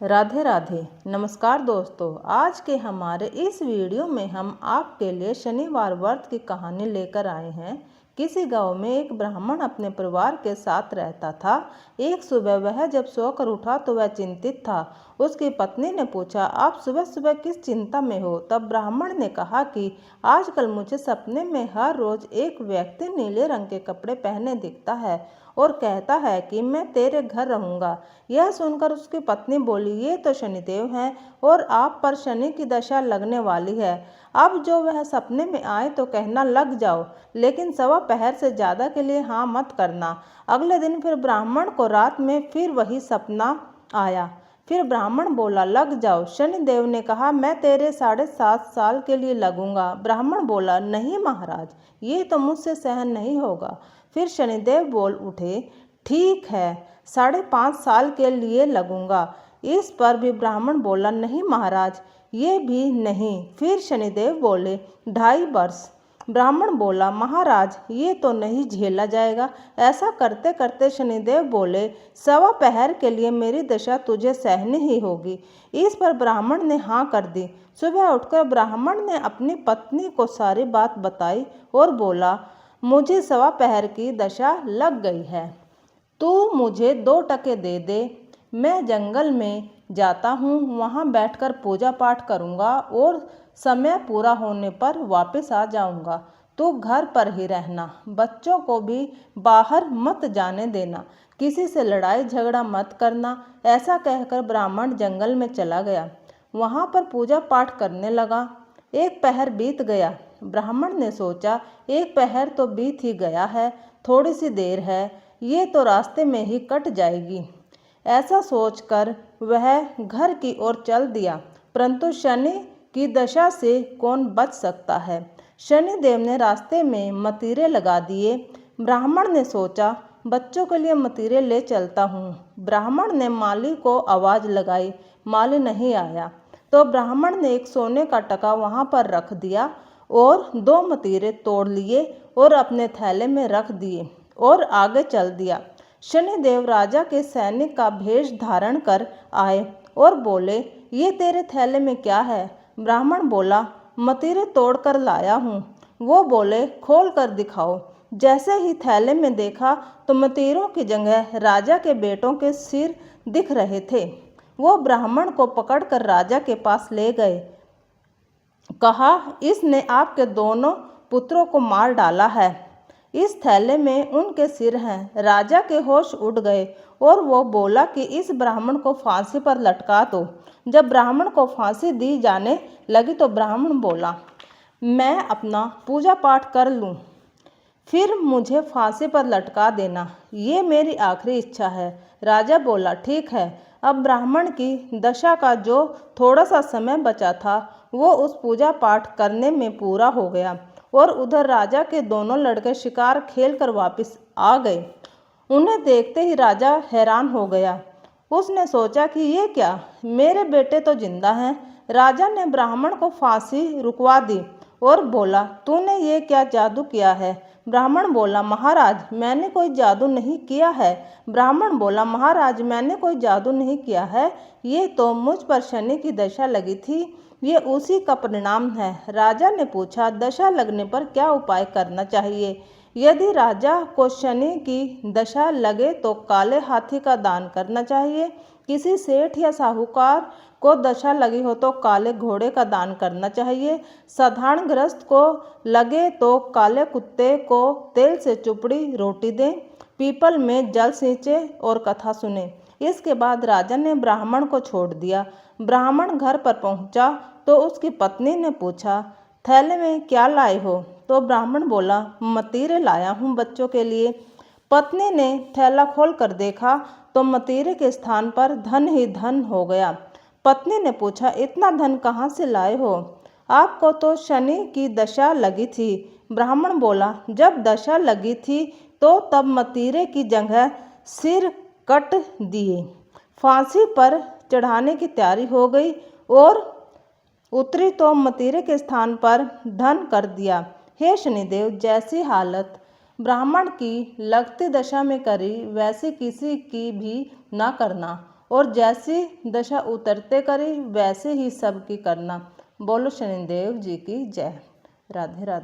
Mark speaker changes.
Speaker 1: राधे राधे। नमस्कार दोस्तों, आज के हमारे इस वीडियो में हम आपके लिए शनिवार व्रत की कहानी लेकर आए हैं। किसी गांव में एक ब्राह्मण अपने परिवार के साथ रहता था। एक सुबह वह जब सोकर उठा तो वह चिंतित था। उसकी पत्नी ने पूछा, आप सुबह सुबह किस चिंता में हो? तब ब्राह्मण ने कहा कि आजकल मुझे सपने में हर रोज एक व्यक्ति नीले रंग के कपड़े पहने दिखता है और कहता है कि मैं तेरे घर रहूंगा। यह सुनकर उसकी पत्नी बोली, ये तो शनिदेव हैं और आप पर शनि की दशा लगने वाली है। अब जो वह सपने में आए तो कहना लग जाओ, लेकिन सवा पहर से ज़्यादा के लिए हाँ मत करना। अगले दिन फिर ब्राह्मण को रात में फिर वही सपना आया। फिर ब्राह्मण बोला, लग जाओ। शनिदेव ने कहा, मैं तेरे 7.5 साल के लिए लगूंगा। ब्राह्मण बोला, नहीं महाराज, ये तो मुझसे सहन नहीं होगा। फिर शनिदेव बोल उठे, ठीक है, 5.5 साल के लिए लगूंगा। इस पर भी ब्राह्मण बोला, नहीं महाराज, ये भी नहीं। फिर शनिदेव बोले, 2.5 वर्ष। ब्राह्मण बोला, महाराज, ये तो नहीं झेला जाएगा। ऐसा करते करते शनिदेव बोले, सवा पहर के लिए मेरी दशा तुझे सहनी ही होगी। इस पर ब्राह्मण ने हाँ कर दी। सुबह उठकर ब्राह्मण ने अपनी पत्नी को सारी बात बताई और बोला, मुझे सवा पहर की दशा लग गई है, तू मुझे 2 टके दे दे। मैं जंगल में जाता हूँ, वहाँ बैठकर पूजा पाठ करूँगा और समय पूरा होने पर वापस आ जाऊँगा। तू घर पर ही रहना, बच्चों को भी बाहर मत जाने देना, किसी से लड़ाई झगड़ा मत करना। ऐसा कहकर ब्राह्मण जंगल में चला गया। वहाँ पर पूजा पाठ करने लगा। एक पहर बीत गया। ब्राह्मण ने सोचा, एक पहर तो बीत ही गया है, थोड़ी सी देर है, ये तो रास्ते में ही कट जाएगी। ऐसा सोचकर वह घर की ओर चल दिया। परंतु शनि की दशा से कौन बच सकता है। शनिदेव ने रास्ते में मतीरे लगा दिए। ब्राह्मण ने सोचा, बच्चों के लिए मतीरे ले चलता हूँ। ब्राह्मण ने माली को आवाज़ लगाई, माली नहीं आया। तो ब्राह्मण ने एक सोने का टका वहाँ पर रख दिया और 2 मतीरे तोड़ लिए और अपने थैले में रख दिए और आगे चल दिया। शनिदेव राजा के सैनिक का भेष धारण कर आए और बोले, ये तेरे थैले में क्या है? ब्राह्मण बोला, मतीरे तोड़ कर लाया हूँ। वो बोले, खोल कर दिखाओ। जैसे ही थैले में देखा तो मतीरों की जगह राजा के बेटों के सिर दिख रहे थे। वो ब्राह्मण को पकड़कर राजा के पास ले गए। कहा, इसने आपके दोनों पुत्रों को मार डाला है। इस थैले में उनके सिर हैं। राजा के होश उड़ गए और वो बोला कि इस ब्राह्मण को फांसी पर लटका दो। जब ब्राह्मण को फांसी दी जाने लगी तो ब्राह्मण बोला, मैं अपना पूजा पाठ कर लूँ, फिर मुझे फांसी पर लटका देना, ये मेरी आखिरी इच्छा है। राजा बोला, ठीक है। अब ब्राह्मण की दशा का जो थोड़ा सा समय बचा था वो उस पूजा पाठ करने में पूरा हो गया और उधर राजा के दोनों लड़के शिकार खेल कर वापस आ गए। उन्हें देखते ही राजा हैरान हो गया। उसने सोचा कि ये क्या, मेरे बेटे तो जिंदा हैं। राजा ने ब्राह्मण को फांसी रुकवा दी और बोला, तूने ये क्या जादू किया है? ब्राह्मण बोला, महाराज, मैंने कोई जादू नहीं किया है। ब्राह्मण बोला, महाराज, मैंने कोई जादू नहीं किया है, ये तो मुझ पर शनि की दशा लगी थी, ये उसी का परिणाम है। राजा ने पूछा, दशा लगने पर क्या उपाय करना चाहिए? यदि राजा को शनि की दशा लगे तो काले हाथी का दान करना चाहिए। किसी सेठ या साहूकार को दशा लगी हो तो काले घोड़े का दान करना चाहिए। साधारण गृहस्थ को लगे तो काले कुत्ते को तेल से चुपड़ी रोटी दें, पीपल में जल सींचे और कथा सुने। इसके बाद राजा ने ब्राह्मण को छोड़ दिया। ब्राह्मण घर पर पहुंचा तो उसकी पत्नी ने पूछा, थैले में क्या लाए हो? तो ब्राह्मण बोला, मतीरे लाया हूँ बच्चों के लिए। पत्नी ने थैला खोल कर देखा तो मतीरे के स्थान पर धन ही धन हो गया। पत्नी ने पूछा, इतना धन कहाँ से लाए हो? आपको तो शनि की दशा लगी थी। ब्राह्मण बोला, जब दशा लगी थी तो तब मतीरे की जगह सिर कट दिए, फांसी पर चढ़ाने की तैयारी हो गई और उतरी तो मतीरे के स्थान पर धन कर दिया। हे शनिदेव, जैसी हालत ब्राह्मण की लगती दशा में करी वैसे किसी की भी ना करना और जैसी दशा उतरते करी वैसे ही सबकी करना। बोलो शनिदेव जी की जय। राधे राधे।